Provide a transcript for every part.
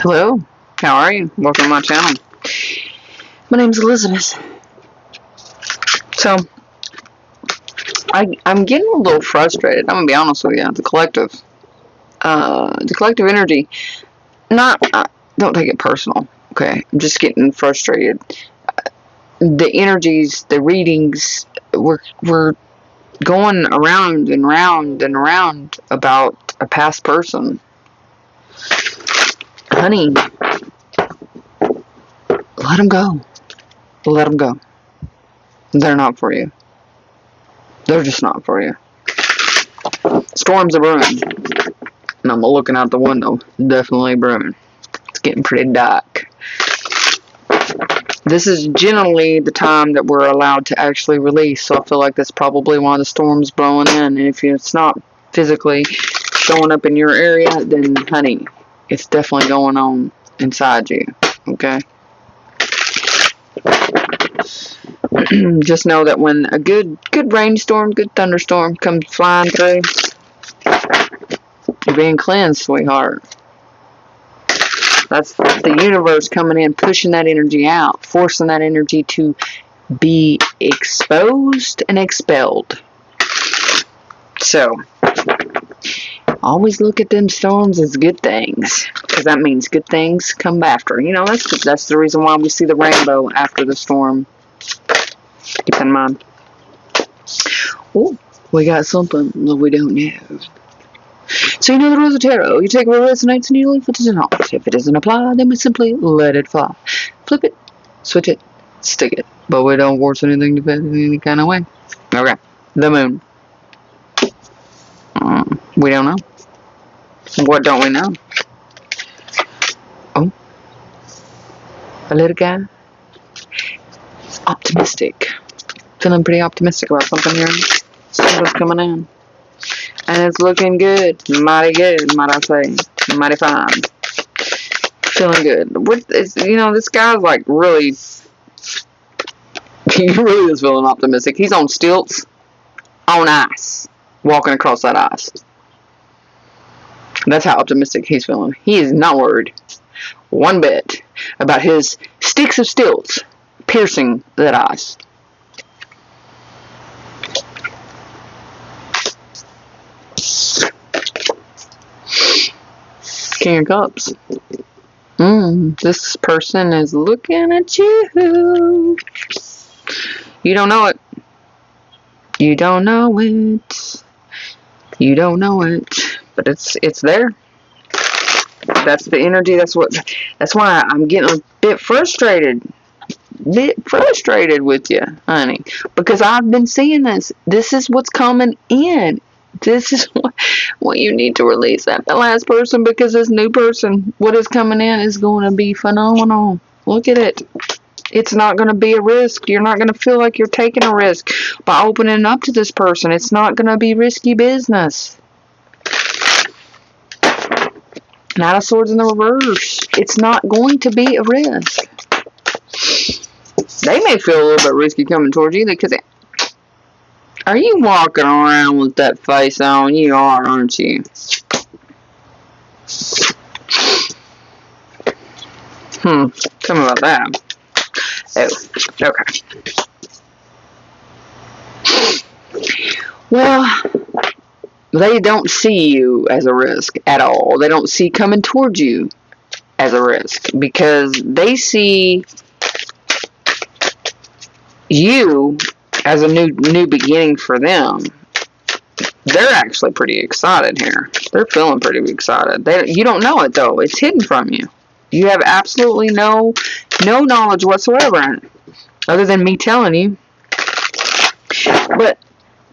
Hello, how are you? Welcome to my channel. My name's Elizabeth. So, I'm getting a little frustrated. I'm gonna be honest with you. The collective energy. Not, don't take it personal. Okay, I'm just getting frustrated. The energies, the readings, we're going around and round and around about a past person. Honey, let them go. Let them go. They're not for you. They're just not for you. Storms are brewing. And I'm looking out the window. Definitely brewing. It's getting pretty dark. This is generally the time that we're allowed to actually release. So I feel like that's probably why the storm's blowing in. And if it's not physically showing up in your area, then honey, it's definitely going on inside you. Okay? Just know that when a good rainstorm, good thunderstorm comes flying through, you're being cleansed, sweetheart. That's the universe coming in, pushing that energy out, forcing that energy to be exposed and expelled. So, always look at them storms as good things, because that means good things come after. You know, that's the reason why we see the rainbow after the storm. Keep that in mind. Oh, we got something that we don't know. So you know the rules of tarot. You take what resonates and you leave what doesn't. If it doesn't apply, then we simply let it fly. Flip it, switch it, stick it. But we don't force anything to fit in any kind of way. Okay. The moon. We don't know. What don't we know? Oh. A little guy. Optimistic. Feeling pretty optimistic about something here. Something's coming in. And it's looking good. Mighty good, might I say. Mighty fine. Feeling good. You know, this guy's like really... He really is feeling optimistic. He's on stilts. On ice. Walking across that ice. That's how optimistic he's feeling. He is not worried one bit about his sticks of stilts piercing that ice. King of Cups. This person is looking at you. You don't know it. You don't know it. You don't know it. But it's there. That's the energy. That's why I'm getting a bit frustrated. With you, honey. Because I've been seeing this. This is what's coming in. This is what you need to release that last person, because this new person, what is coming in, is going to be phenomenal. Look at it. It's not going to be a risk. You're not going to feel like you're taking a risk by opening up to this person. It's not going to be risky business. Knight of Swords in the reverse. It's not going to be a risk. They may feel a little bit risky coming towards you because... Are you walking around with that face on? You are, aren't you? Tell me about that. Oh, okay. Well, they don't see you as a risk at all. They don't see coming towards you as a risk, because they see you as a new beginning for them. They're actually pretty excited here. They're feeling pretty excited. You don't know it, though. It's hidden from you. You have absolutely no knowledge whatsoever, other than me telling you. But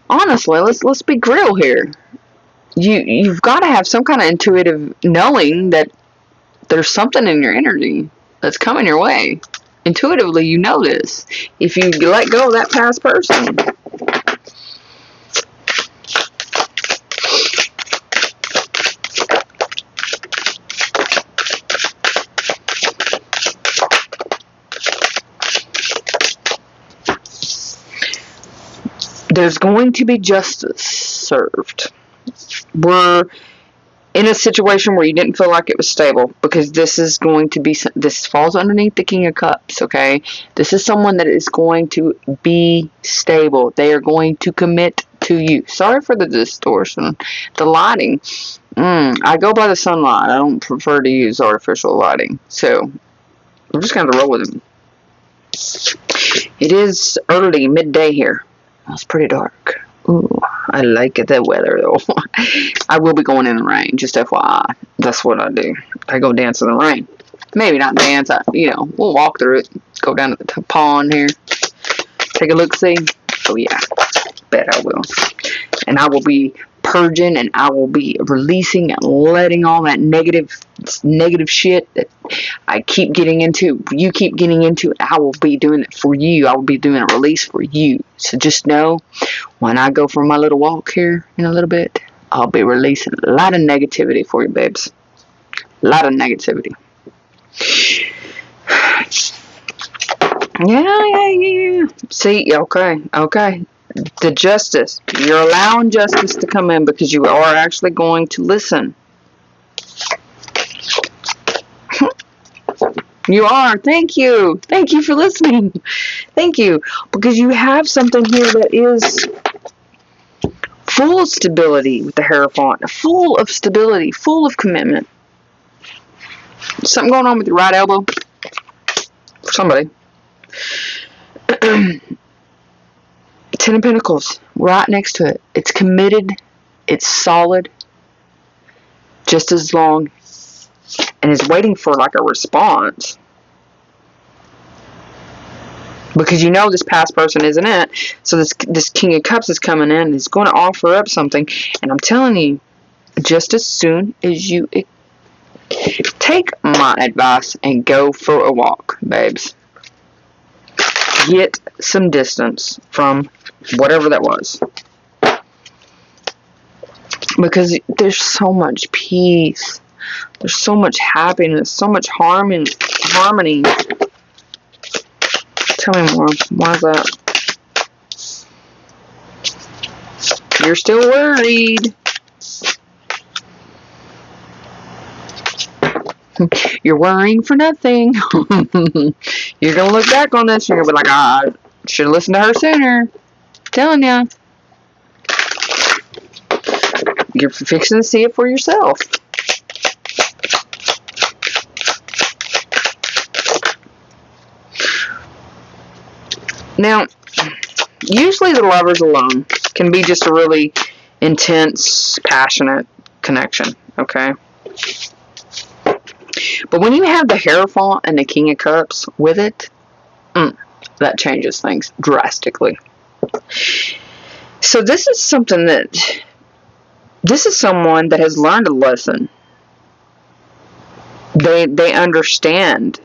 honestly, let's be real here. You've got to have some kind of intuitive knowing that there's something in your energy that's coming your way. Intuitively, you know this. If you let go of that past person. There's going to be justice served. in a situation where you didn't feel like it was stable, because this is going to be, this falls underneath the King of Cups, okay? This is someone that is going to be stable. They are going to commit to you. Sorry for the distortion. The lighting. I go by the sunlight. I don't prefer to use artificial lighting. So, we're just going to roll with them. It is early, midday here. It's pretty dark. Ooh, I like the weather though. I will be going in the rain, just FYI. That's what I do. I go dance in the rain. Maybe not dance, we'll walk through it. Go down to the pond here. Take a look-see. Oh yeah, bet I will. And I will be purging, and I will be releasing and letting all that negative shit that I keep getting into, you keep getting into. I will be doing it for you. I will be doing a release for you. So just know, when I go for my little walk here in a little bit, I'll be releasing a lot of negativity for you, babes. A lot of negativity. Yeah. See, okay. The justice. You're allowing justice to come in because you are actually going to listen. You are. Thank you. Thank you for listening. Thank you. Because you have something here that is full of stability with the Hierophant. Full of stability. Full of commitment. Something going on with your right elbow? For somebody. Ten of Pentacles. Right next to it. It's committed. It's solid. Just as long. And is waiting for like a response. Because you know this past person isn't it. So this King of Cups is coming in and is going to offer up something. And I'm telling you, just as soon as you take my advice and go for a walk, babes. Get some distance from whatever that was. Because there's so much peace. There's so much happiness. So much harmony. Tell me more. Why is that? You're still worried. You're worrying for nothing. You're going to look back on this and you're going to be like, I should have listened to her sooner. I'm telling you. You're fixing to see it for yourself. Now, usually the lovers alone can be just a really intense, passionate connection, okay? But when you have the Hierophant and the King of Cups with it, that changes things drastically. So this is something that, this is someone that has learned a lesson. They understand.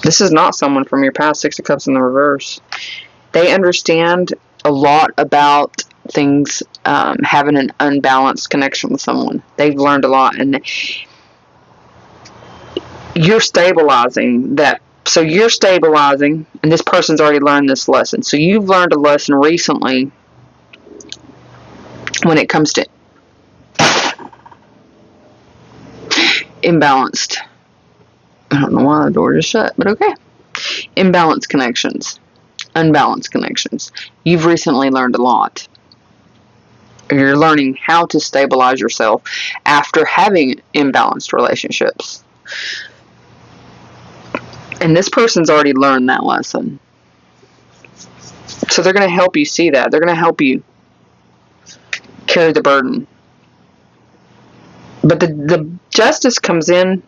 This is not someone from your past, Six of Cups in the reverse. They understand a lot about things, having an unbalanced connection with someone. They've learned a lot, and you're stabilizing that. So you're stabilizing, and this person's already learned this lesson. So you've learned a lesson recently when it comes to imbalanced. I don't know why the door is shut, but okay. Imbalanced connections. Unbalanced connections. You've recently learned a lot. You're learning how to stabilize yourself after having imbalanced relationships. And this person's already learned that lesson. So they're going to help you see that. They're going to help you carry the burden. But the justice comes in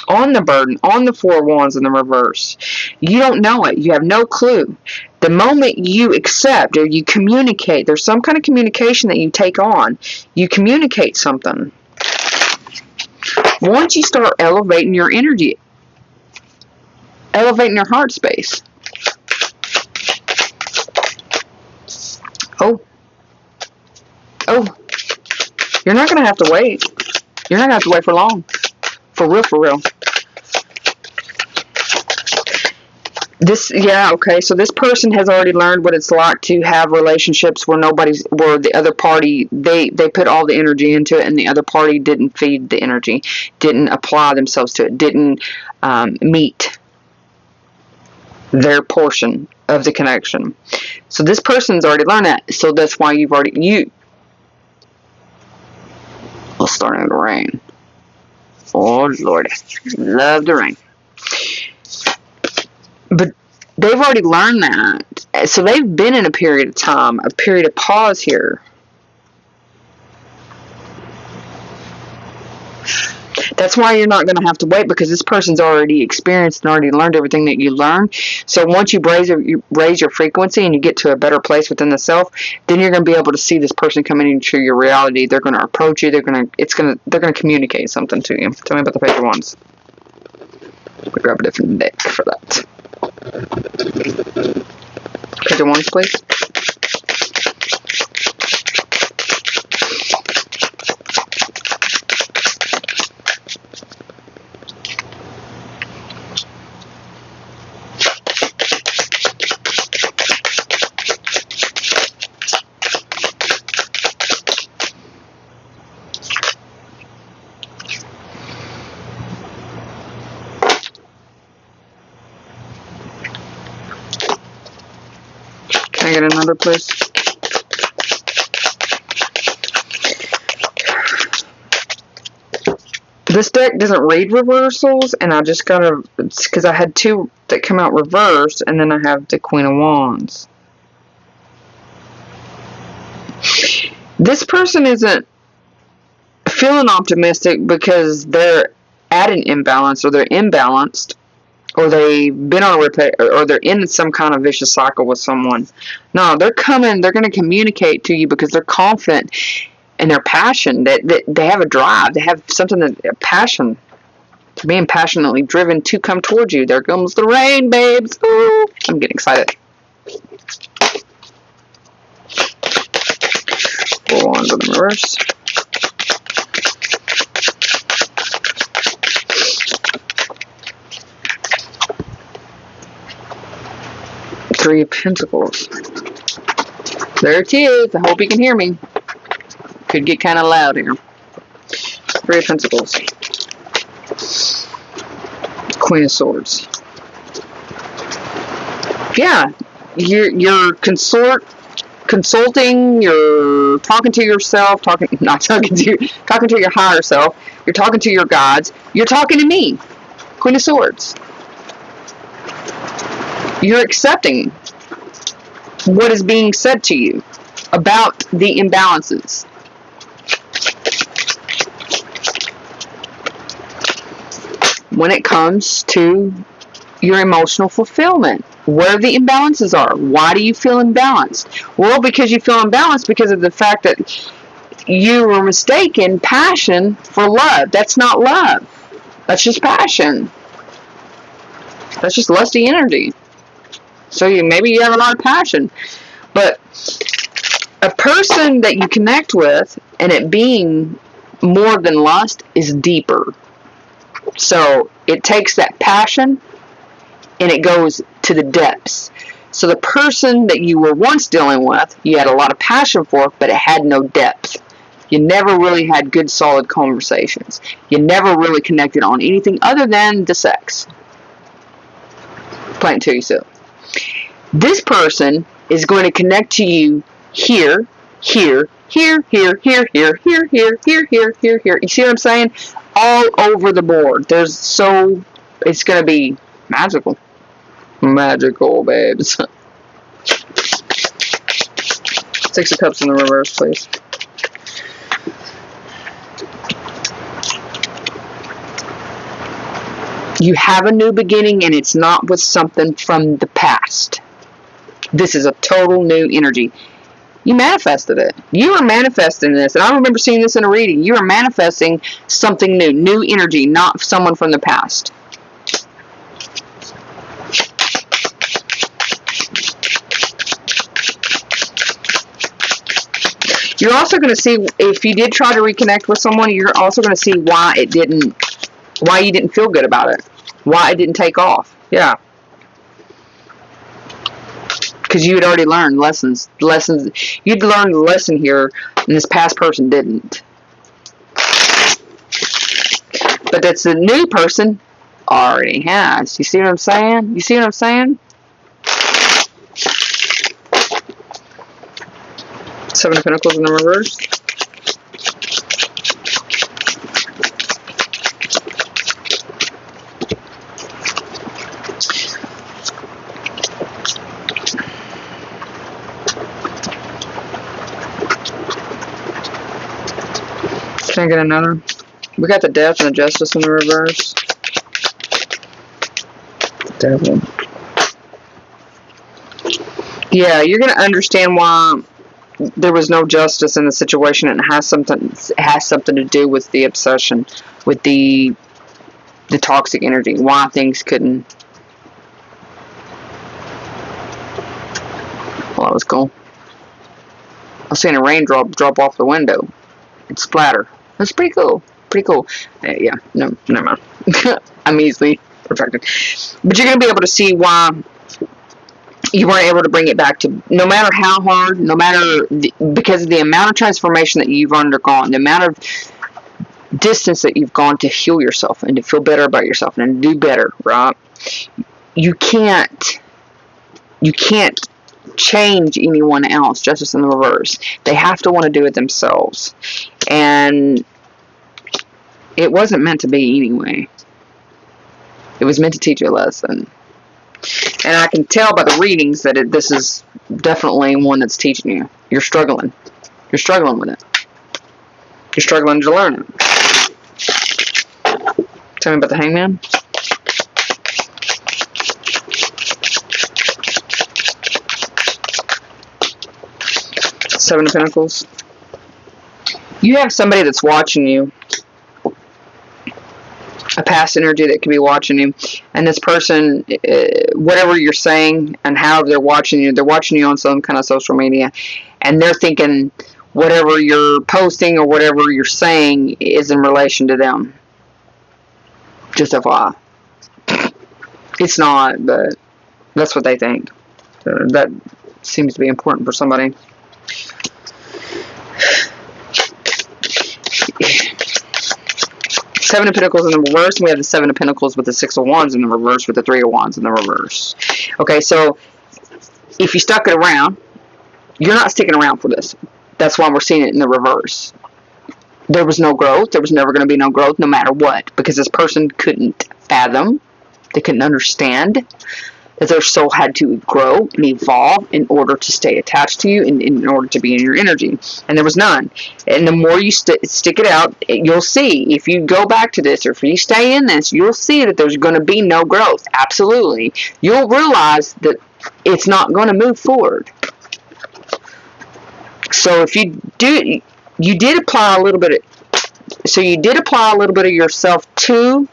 on the burden, on the Four of Wands in the reverse. You don't know it. You have no clue. The moment you accept or you communicate, there's some kind of communication that you take on. You communicate something. Once you start elevating your energy, elevating your heart space. Oh. You're not going to have to wait. You're not going to have to wait for long. For real. Yeah, okay. So this person has already learned what it's like to have relationships where where the other party, they put all the energy into it, and the other party didn't feed the energy, didn't apply themselves to it, didn't meet their portion of the connection. So this person's already learned that. So that's why Well, starting to rain. Oh Lord, love the rain. But they've already learned that. So they've been in a period of time, a period of pause here. That's why you're not going to have to wait, because this person's already experienced and already learned everything that you learned. So once you raise your frequency and you get to a better place within the self, then you're going to be able to see this person coming into your reality. They're going to approach you. They're going to communicate something to you. Tell me about the Page of Wands. We grab a different deck for that. Page of Wands, please. Can I get another, please? This deck doesn't read reversals, and I just gotta, because I had two that come out reversed, and then I have the Queen of Wands. This person isn't feeling optimistic because they're at an imbalance, or they're imbalanced, or they've been on a repair, or they're in some kind of vicious cycle with someone. No, they're coming, they're going to communicate to you because they're confident in their passion, that they have a drive, they have something, that passion, being passionately driven to come towards you. There comes the rain, babes. Ooh, I'm getting excited. 4 wands in the reverse. Three of Pentacles. There it is. I hope you can hear me. Could get kind of loud here. 3 of Pentacles. Queen of Swords. Yeah, you're consulting. You're talking to yourself. Talking to your higher self. You're talking to your gods. You're talking to me. Queen of Swords. You're accepting what is being said to you about the imbalances. When it comes to your emotional fulfillment, where the imbalances are. Why do you feel imbalanced? Well, because you feel imbalanced because of the fact that you were mistaken passion for love. That's not love. That's just passion. That's just lusty energy. So maybe you have a lot of passion. But a person that you connect with, and it being more than lust, is deeper. So it takes that passion and it goes to the depths. So the person that you were once dealing with, you had a lot of passion for, but it had no depth. You never really had good, solid conversations. You never really connected on anything other than the sex. Plain to yourself. This person is going to connect to you here, here, here, here, here, here, here, here, here, here, here, here. You see what I'm saying? All over the board. It's going to be magical. Magical, babes. 6 of Cups in the reverse, please. You have a new beginning, and it's not with something from the past. This is a total new energy. You manifested it. You are manifesting this. And I remember seeing this in a reading. You are manifesting something new. New energy, not someone from the past. You're also going to see, if you did try to reconnect with someone, you're also going to see why you didn't feel good about it. Why it didn't take off. Yeah. Because you had already learned lessons. You'd learned the lesson here, and this past person didn't. But that's the new person already has. You see what I'm saying? You see what I'm saying? 7 of Pentacles in the reverse. Can I get another? We got the Death and the Justice in the reverse. Devil. Yeah, you're going to understand why there was no justice in the situation, and it has something to do with the obsession, with the toxic energy, why things couldn't. Well, that was cool. I was seeing a raindrop drop off the window and splatter. That's pretty cool. Pretty cool. Yeah, no, never mind. I'm easily protected. But you're going to be able to see why you weren't able to bring it back to, no matter how hard, no matter, because of the amount of transformation that you've undergone, the amount of distance that you've gone to heal yourself and to feel better about yourself and to do better, right? You can't change anyone else, justice in the reverse. They have to want to do it themselves. And it wasn't meant to be anyway. It was meant to teach you a lesson. And I can tell by the readings that this is definitely one that's teaching you. You're struggling. You're struggling with it. You're struggling to learn it. Tell me about the Hangman. Seven of Pentacles. You have somebody that's watching you. A past energy that could be watching you. And this person, whatever you're saying and how they're watching you on some kind of social media. And they're thinking whatever you're posting or whatever you're saying is in relation to them. Just FYI. It's not, but that's what they think. That seems to be important for somebody. Seven of Pentacles in the reverse, and we have the Seven of Pentacles with the Six of Wands in the reverse with the Three of Wands in the reverse. Okay, so if you stuck it around, you're not sticking around for this. That's why we're seeing it in the reverse. There was no growth. There was never going to be no growth no matter what, because this person couldn't fathom, they couldn't understand that their soul had to grow and evolve in order to stay attached to you and in order to be in your energy. And there was none. And the more you stick it out, you'll see, if you go back to this or if you stay in this, you'll see that there's going to be no growth. Absolutely. You'll realize that it's not going to move forward. So if you did apply a little bit of yourself to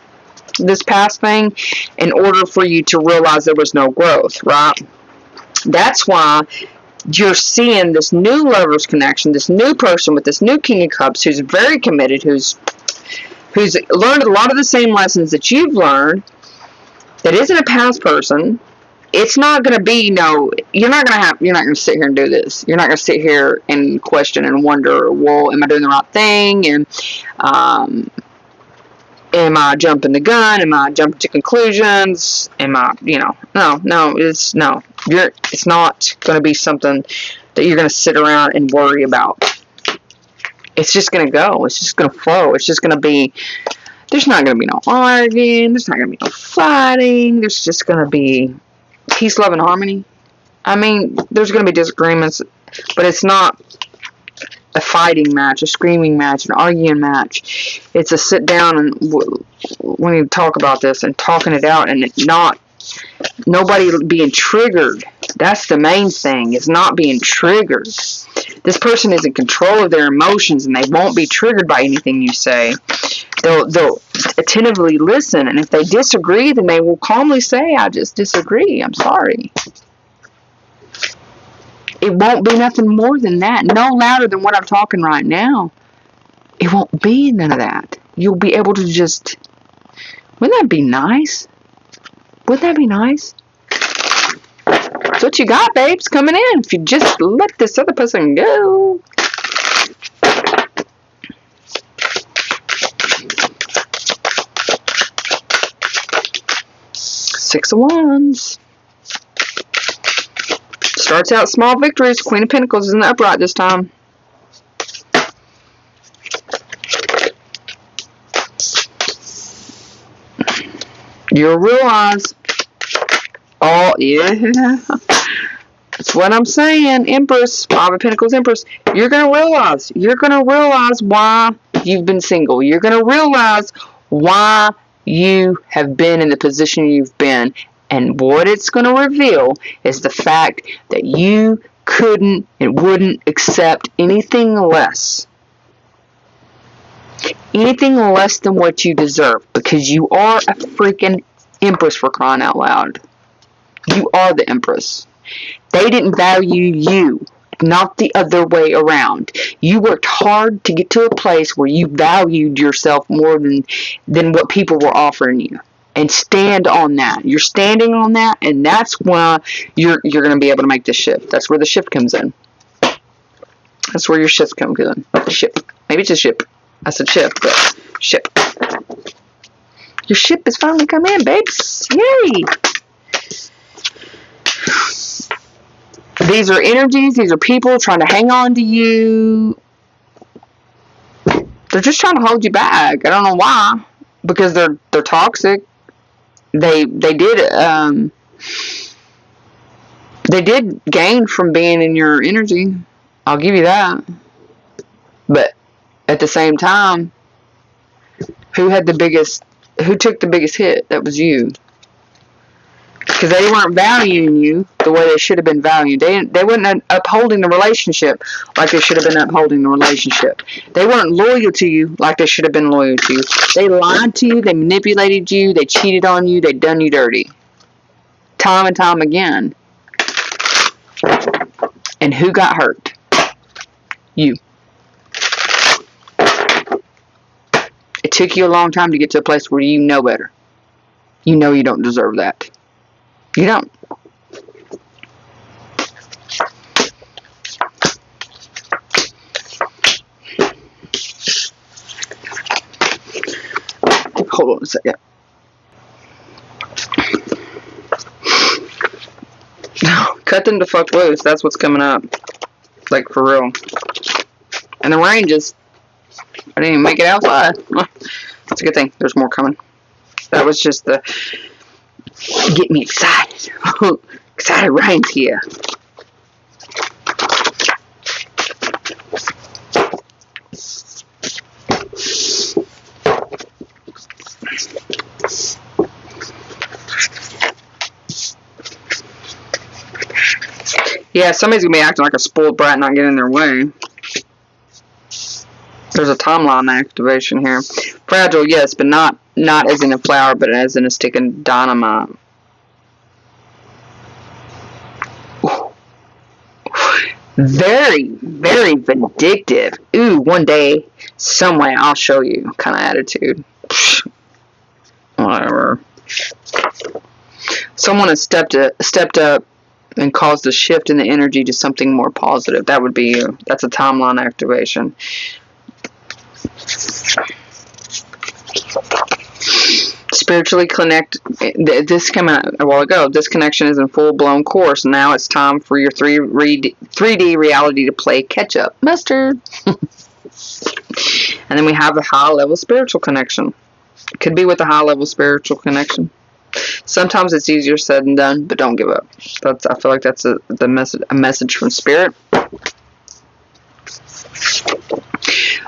this past thing in order for you to realize there was no growth, right? That's why you're seeing this new lover's connection, this new person with this new King of Cups who's very committed, who's learned a lot of the same lessons that you've learned, that isn't a past person. It's not going to be you're not going to sit here and do this. You're not going to sit here and question and wonder, well, am I doing the right thing? And, am I jumping the gun? Am I jumping to conclusions? Am I, it's not going to be something that you're going to sit around and worry about. It's just going to go. It's just going to flow. It's just going to be, there's not going to be no arguing. There's not going to be no fighting. There's just going to be peace, love, and harmony. I mean, there's going to be disagreements, but it's not a fighting match, a screaming match, an arguing match. It's a sit down and we need to talk about this and talking it out, and nobody being triggered. That's the main thing, is not being triggered. This person is in control of their emotions, and they won't be triggered by anything you say. They'll attentively listen, and if they disagree, then they will calmly say, I just disagree, I'm sorry. It won't be nothing more than that. No louder than what I'm talking right now. It won't be none of that. You'll be able to just... Wouldn't that be nice? Wouldn't that be nice? That's what you got, babes, coming in. If you just let this other person go. Six of Wands. Starts out small victories. Queen of Pentacles is in the upright this time. You'll realize. Oh, yeah. That's what I'm saying. Empress. Five of Pentacles, Empress. You're going to realize. You're going to realize why you've been single. You're going to realize why you have been in the position you've been. And what it's going to reveal is the fact that you couldn't and wouldn't accept anything less. Anything less than what you deserve. Because you are a freaking Empress, for crying out loud. You are the Empress. They didn't value you. Not the other way around. You worked hard to get to a place where you valued yourself more than what people were offering you. And stand on that. You're standing on that, and that's why you're going to be able to make the shift. That's where the shift comes in. That's where your shift comes in. Ship. Maybe it's a ship. I said shift, but ship. Your ship has finally come in, babes. Yay! These are energies. These are people trying to hang on to you. They're just trying to hold you back. I don't know why. Because they're toxic. They did gain from being in your energy. I'll give you that. But at the same time, who took the biggest hit? That was you. Because they weren't valuing you the way they should have been valued. They weren't upholding the relationship like they should have been upholding the relationship. They weren't loyal to you like they should have been loyal to you. They lied to you. They manipulated you. They cheated on you. They done you dirty. Time and time again. And who got hurt? You. It took you a long time to get to a place where you know better. You know you don't deserve that. You don't. Hold on a second. Cut them to fuck loose. That's what's coming up. Like, for real. And the rain just... I didn't even make it outside. That's a good thing. There's more coming. That was just the... Get me excited. Excited rain's here. Yeah, somebody's going to be acting like a spoiled brat, not getting in their way. There's a timeline activation here. Fragile, yes, but not as in a flower, but as in a stick of dynamite. Very, very vindictive. Ooh, one day, some way, I'll show you kind of attitude. Whatever. Someone has stepped up and caused a shift in the energy to something more positive. That would be you. That's a timeline activation. Spiritually connect. This came out a while ago. This connection is in full-blown course. Now it's time for your 3D reality to play catch-up. Mustard. And then we have the high-level spiritual connection. Could be with a high-level spiritual connection. Sometimes it's easier said than done, but don't give up. I feel like that's a message from Spirit.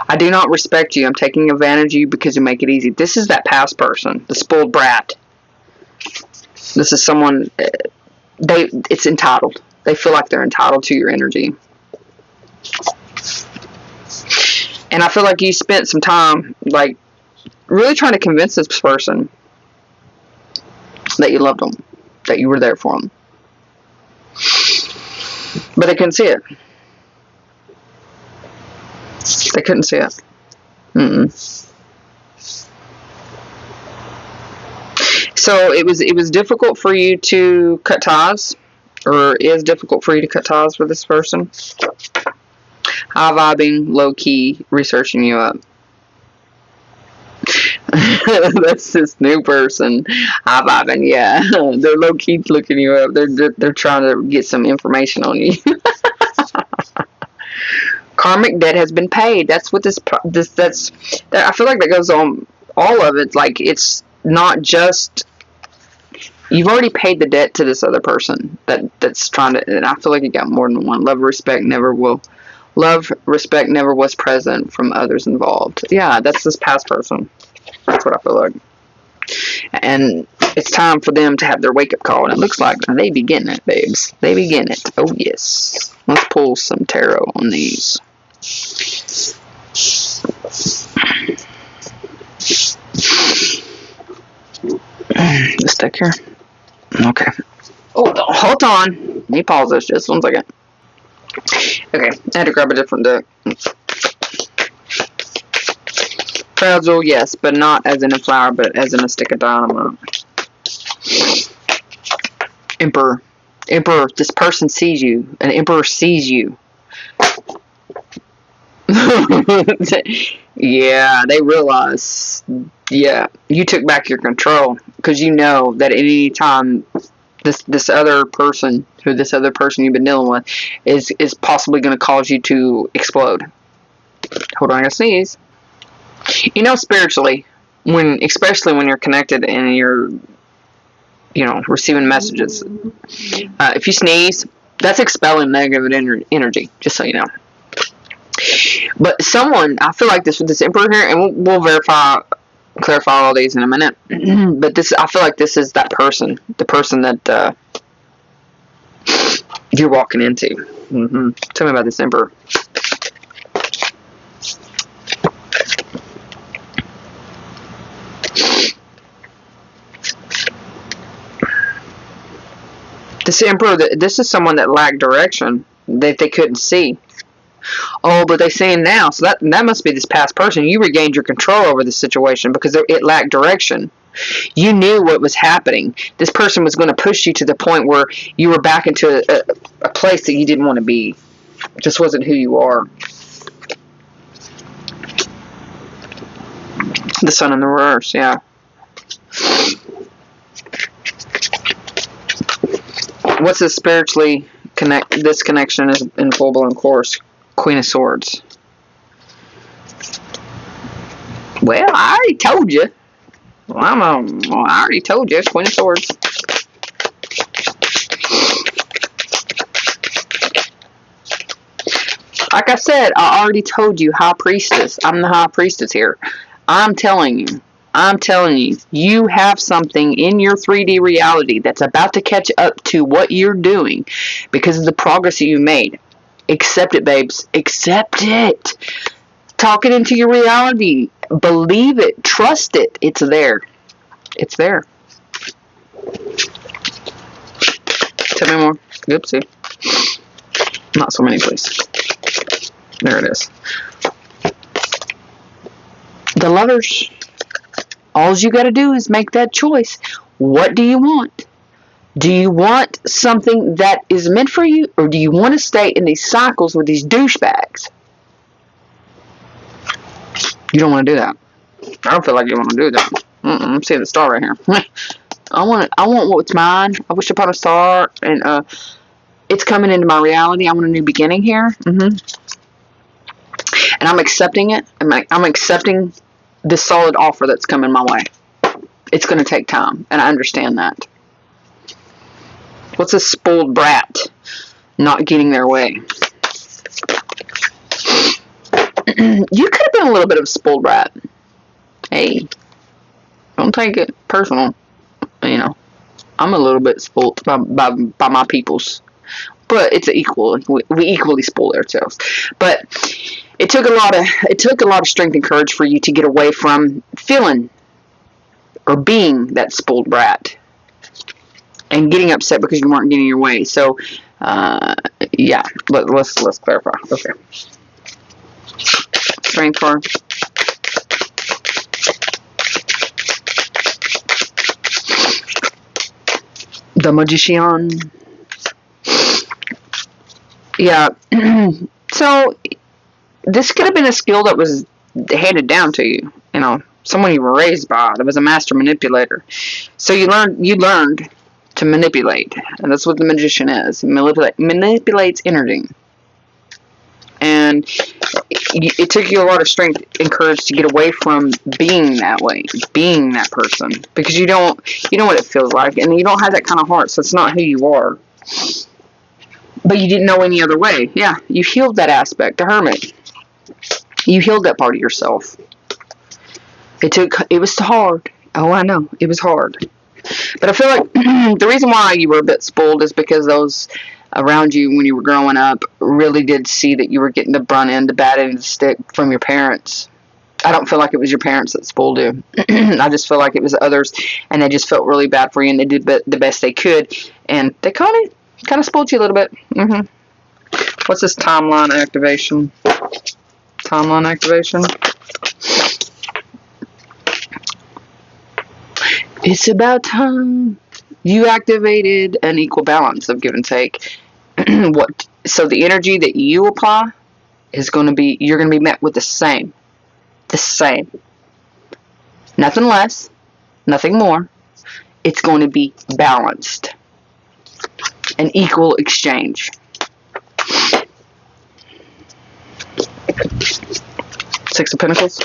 I do not respect you. I'm taking advantage of you because you make it easy. This is that past person, the spoiled brat. This is someone, it's entitled. They feel like they're entitled to your energy. And I feel like you spent some time, like, really trying to convince this person that you loved them, that you were there for them. But they couldn't see it. They couldn't see it. So it was difficult for you to cut ties. or is difficult for you to cut ties with this person. High vibing, low key, researching you up. That's this new person. High vibing, yeah. They're low key looking you up. They're trying to get some information on you. Karmic debt has been paid. That's what that's. I feel like that goes on all of it. Like, it's not just, you've already paid the debt to this other person that's trying to, and I feel like you got more than one. Love, respect never was present from others involved. Yeah, that's this past person. That's what I feel like. And it's time for them to have their wake-up call, and it looks like they be getting it, babes. They be getting it. Oh, yes. Let's pull some tarot on these. This deck here. Okay. Oh, hold on. Let me pause this just 1 second. Okay, I had to grab a different deck. Fragile, yes, but not as in a flower, but as in a stick of dynamite. Emperor. Emperor, this person sees you. An emperor sees you. Yeah, they realize. Yeah, you took back your control because you know that at any time this other person you've been dealing with is possibly going to cause you to explode. Hold on, I gotta sneeze. You know, spiritually, especially when you're connected and you're, receiving messages, if you sneeze, that's expelling negative energy, just so you know. But someone, I feel like this emperor here, and we'll clarify all these in a minute, but I feel like this is that person, the person that you're walking into. Tell me about this emperor. This emperor, this is someone that lacked direction, that they couldn't see. Oh, but they see him now, so that must be this past person. You regained your control over the situation because it lacked direction. You knew what was happening. This person was going to push you to the point where you were back into a place that you didn't want to be. It just wasn't who you are. The sun in the reverse, yeah. What's this spiritually this connection is in full blown course? Queen of Swords. Well, I already told you. I already told you. Queen of Swords. Like I said, I already told you, High Priestess. I'm the High Priestess here. I'm telling you, you have something in your 3D reality that's about to catch up to what you're doing because of the progress that you made. Accept it, babes. Accept it. Talk it into your reality. Believe it. Trust it. It's there. It's there. Tell me more. Oopsie. Not so many, please. There it is. The Lovers. All you got to do is make that choice. What do you want? Do you want something that is meant for you, or do you want to stay in these cycles with these douchebags? You don't want to do that. I don't feel like you want to do that. I'm seeing the star right here. I want what's mine. I wish upon a star, and it's coming into my reality. I want a new beginning here. And I'm accepting it. I'm accepting this solid offer that's coming my way. It's going to take time, and I understand that. What's a spoiled brat not getting their way? You could have been a little bit of a spoiled brat. Hey, don't take it personal. I'm a little bit spoiled by my peoples, but it's equal. We equally spoil ourselves. But it took a lot of strength and courage for you to get away from feeling or being that spoiled brat and getting upset because you weren't getting your way. So, yeah, let's clarify. Okay. Strength card. The Magician. Yeah. So this could have been a skill that was handed down to you. You know, someone you were raised by that was a master manipulator. So you learned to manipulate, and that's what the magician is. Manipulates energy. And it took you a lot of strength and courage to get away from being that way, being that person, because you know what it feels like, and you don't have that kind of heart, so it's not who you are. But you didn't know any other way. Yeah, you healed that aspect, the hermit. You healed that part of yourself. It was hard. Oh, I know, it was hard. But I feel like the reason why you were a bit spoiled is because those around you when you were growing up really did see that you were getting the brunt end, the bad end of the stick from your parents. I don't feel like it was your parents that spoiled you. I just feel like it was others, and they just felt really bad for you, and they did the best they could, and they kind of spoiled you a little bit. What's this timeline activation? Timeline activation. It's about time. You activated an equal balance of give and take. So the energy that you apply is going to be, you're going to be met with the same. Nothing less, nothing more. It's going to be balanced. An equal exchange. Six of Pentacles.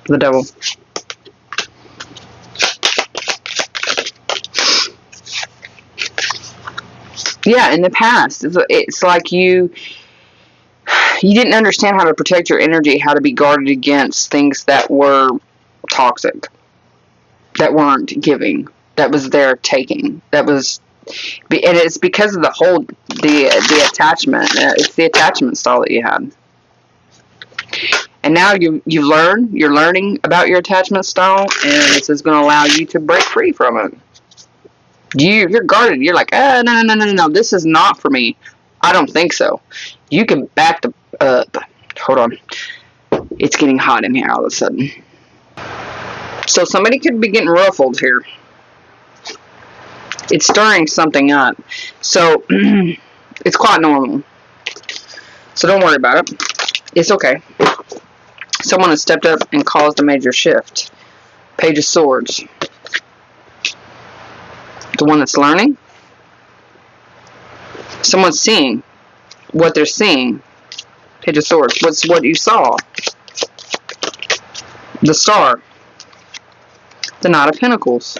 The Devil. Yeah, in the past, it's like you didn't understand how to protect your energy, how to be guarded against things that were toxic, that weren't giving, that was there taking, and it's because of the attachment. It's the attachment style that you had. And now you're learning about your attachment style, and this is going to allow you to break free from it. You're guarded. You're like, no, this is not for me. I don't think so. You can back up. Hold on. It's getting hot in here all of a sudden. So somebody could be getting ruffled here. It's stirring something up. So it's quite normal. So don't worry about it. It's okay. Someone has stepped up and caused a major shift. Page of Swords. The one that's learning. Someone's seeing what they're seeing. Page of Swords. What's what you saw? The Star. The Knight of Pentacles.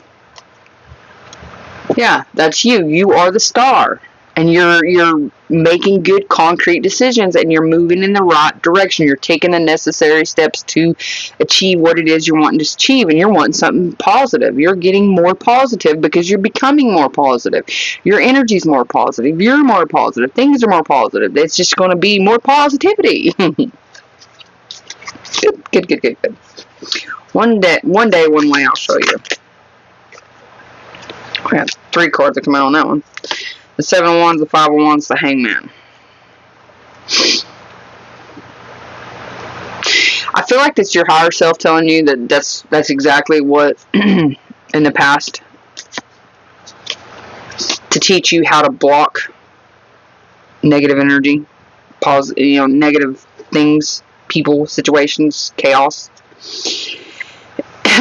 Yeah, that's you. You are the star. And you're making good concrete decisions, and you're moving in the right direction. You're taking the necessary steps to achieve what it is you're wanting to achieve, and you're wanting something positive. You're getting more positive because you're becoming more positive. Your energy's more positive. You're more positive. Things are more positive. It's just going to be more positivity. Good. One day, one way, I'll show you. We have 3 cards that come out on that one. The 7 of Wands, the 5 of Wands, the Hangman. I feel like it's your higher self telling you that that's exactly what in the past, to teach you how to block negative energy, negative things, people, situations, chaos.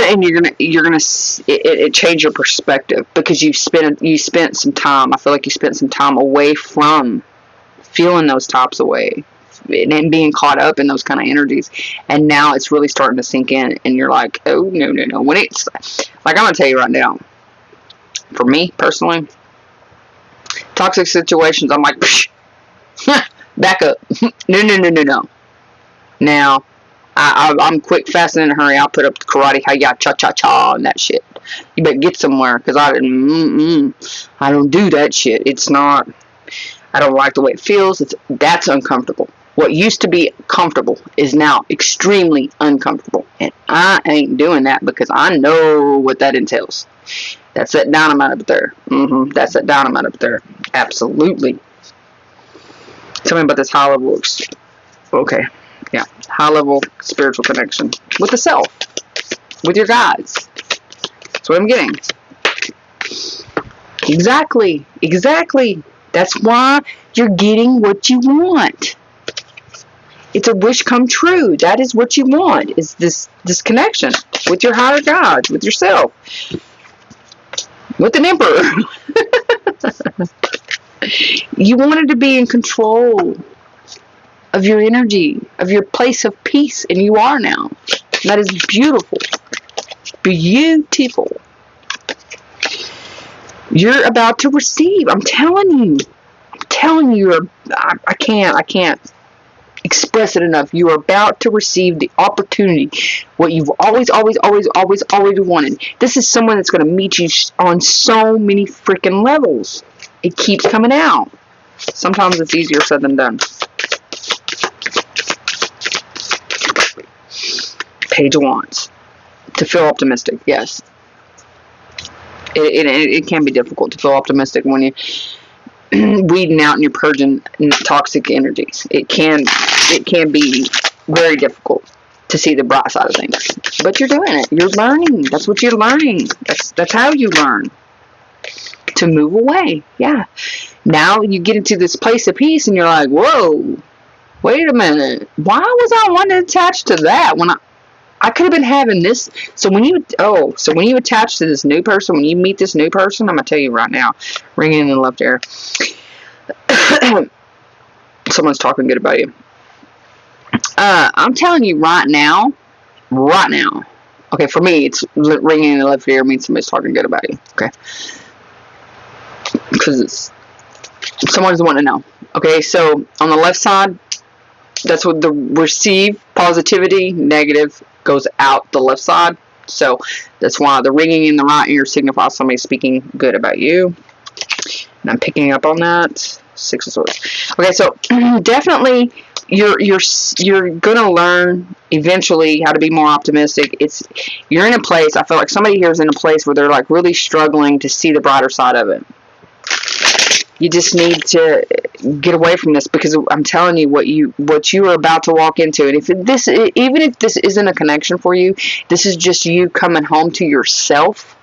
And it change your perspective, because you spent some time. I feel like you spent some time away from feeling those types away and being caught up in those kind of energies, and now it's really starting to sink in, and you're like, oh no. When it's like, I'm gonna tell you right now, for me personally, toxic situations, I'm like, back up. No. Now, I'm quick, fast, and in a hurry. I'll put up the karate, hi-ya, cha-cha-cha, and that shit. You better get somewhere, because I don't do that shit. It's not, I don't like the way it feels. That's uncomfortable. What used to be comfortable is now extremely uncomfortable. And I ain't doing that, because I know what that entails. That's that dynamite up there. That's that dynamite up there. Absolutely. Tell me about this high level. Okay. Yeah, high-level spiritual connection with the self, with your guides. That's what I'm getting. Exactly. That's why you're getting what you want. It's a wish come true. That is what you want, is this connection with your higher God, with yourself, with an emperor. You wanted to be in control of your energy, of your place of peace, and you are now. That is beautiful. Beautiful. You're about to receive. I'm telling you. I can't express it enough. You are about to receive the opportunity, what you've always wanted. This is someone that's going to meet you on so many freaking levels. It keeps coming out. Sometimes it's easier said than done. Page of Wands. To feel optimistic, yes. It can be difficult to feel optimistic when you're weeding out and you're purging toxic energies. It can be very difficult to see the bright side of things. But you're doing it. You're learning. That's what you're learning. That's how you learn. To move away. Yeah. Now you get into this place of peace and you're like, whoa, wait a minute. Why was I wanting to attach to that when I could have been having this? So when you attach to this new person, when you meet this new person, I'm going to tell you right now, ringing in the left ear, someone's talking good about you. I'm telling you right now, okay, for me, it's ringing in the left ear means somebody's talking good about you, okay? Because someone's wanting to know. Okay, so on the left side, that's what the receive positivity, negative goes out the left side. So that's why the ringing in the right ear signifies somebody speaking good about you. And I'm picking up on that. 6 of Swords. Okay, so definitely you're gonna learn eventually how to be more optimistic. You're in a place, I feel like somebody here is in a place where they're like really struggling to see the brighter side of it. You just need to get away from this, because I'm telling you what you are about to walk into. And even if this isn't a connection for you, this is just you coming home to yourself.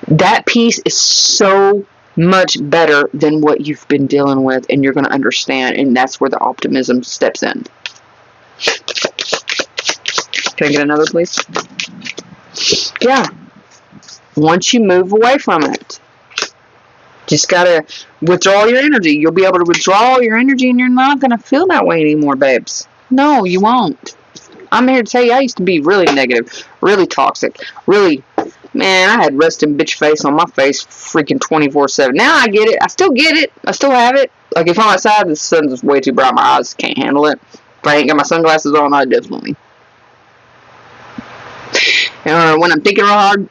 That piece is so much better than what you've been dealing with, and you're going to understand, and that's where the optimism steps in. Can I get another, please? Yeah. Once you move away from it, just gotta withdraw your energy. You'll be able to withdraw your energy, and you're not gonna feel that way anymore, babes. No, you won't. I'm here to tell you, I used to be really negative, really toxic, really, man, I had resting bitch face on my face freaking 24/7. Now I get it. I still get it. I still have it. Like, if I'm outside, the sun's way too bright. My eyes can't handle it. If I ain't got my sunglasses on, I definitely. And when I'm thinking real hard,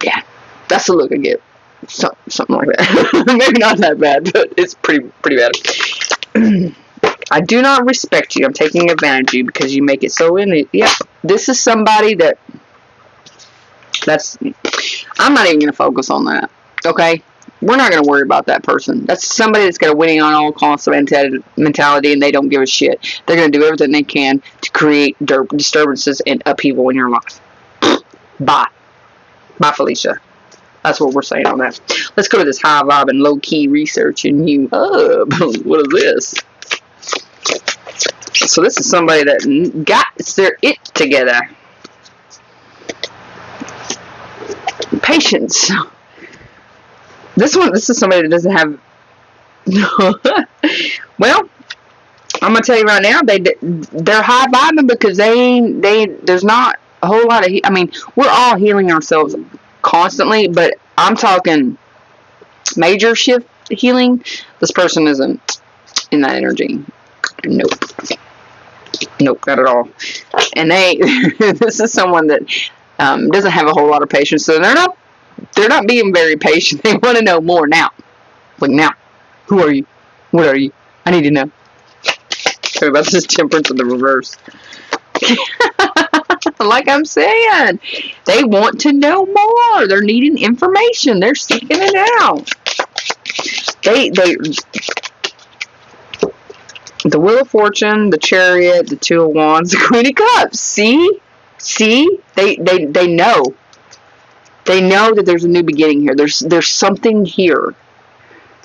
yeah, that's the look I get. Something like that. Maybe not that bad, but it's pretty bad. I do not respect you. I'm taking advantage of you because you make it so in. Yeah, this is somebody that's. I'm not even going to focus on that. Okay, we're not going to worry about that person. That's somebody that's got a winning on all costs mentality, and they don't give a shit. They're going to do everything they can to create disturbances and upheaval in your life. Bye, Felicia. That's what we're saying on that. Let's go to this high vibe and low key research and you up. What is this? So this is somebody that got their it together. Patience. This is somebody that doesn't have. Well, I'm gonna tell you right now, they're high vibing because there's not a whole lot of. I mean, we're all healing ourselves constantly, but I'm talking major shift healing. This person isn't in that energy. Nope, not at all. And this is someone that doesn't have a whole lot of patience, so they're not being very patient. They want to know more now. Like, now, who are you? What are you? I need to know. Sorry about this temperance in the reverse. Like I'm saying, they want to know more. They're needing information. They're seeking it out. The Wheel of Fortune, the Chariot, the Two of Wands, the Queen of Cups. See, they know. They know that there's a new beginning here. There's something here.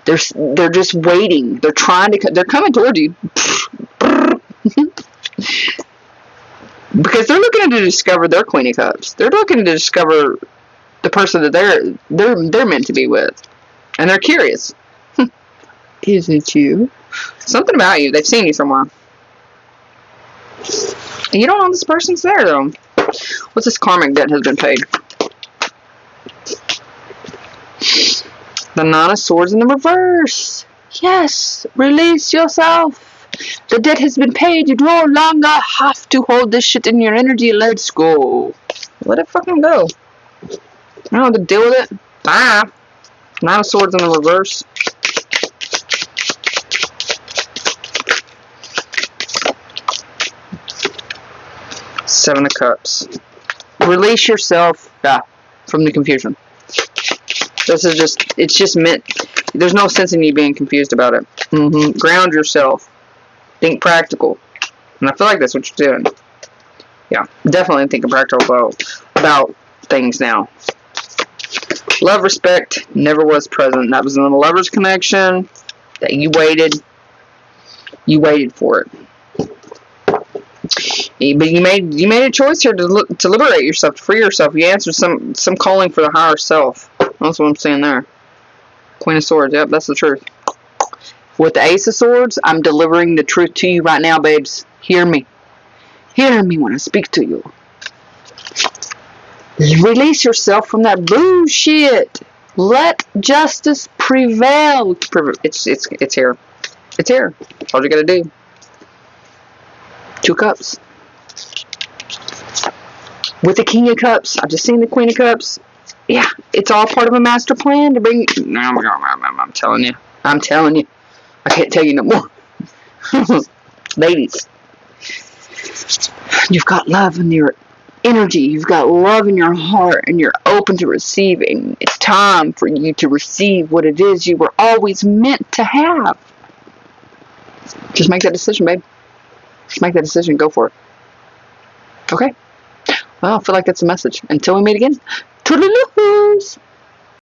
They're just waiting. They're coming toward you. Because they're looking to discover their Queen of Cups. They're looking to discover the person that they're meant to be with. And they're curious. Is it you? Something about you. They've seen you somewhere. And you don't know this person's there, though. What's this karmic debt has been paid? The Nine of Swords in the reverse. Yes. Release yourself. The debt has been paid. You no longer have to hold this shit in your energy. Let's go. Let it fucking go. I don't have to deal with it. Bye. Nine of Swords in the reverse. Seven of Cups. Release yourself from the confusion. This is it's just meant, there's no sense in you being confused about it. Ground yourself. Think practical. And I feel like that's what you're doing. Yeah, definitely thinking practical about things now. Love, respect, never was present. That was in the lover's connection. That you waited. You waited for it. But you made a choice here to liberate yourself, to free yourself. You answered some calling for the higher self. That's what I'm saying there. Queen of Swords. Yep, that's the truth. With the Ace of Swords, I'm delivering the truth to you right now, babes. Hear me. Hear me when I speak to you. Release yourself from that bullshit. Let justice prevail. It's here. It's here. That's all you gotta do. Two Cups. With the King of Cups. I've just seen the Queen of Cups. Yeah, it's all part of a master plan to bring... I'm telling you. I'm telling you. I can't tell you no more. Ladies. You've got love in your energy. You've got love in your heart. And you're open to receiving. It's time for you to receive what it is you were always meant to have. Just make that decision, babe. Just make that decision. Go for it. Okay? Well, I feel like that's a message. Until we meet again. Toodaloo!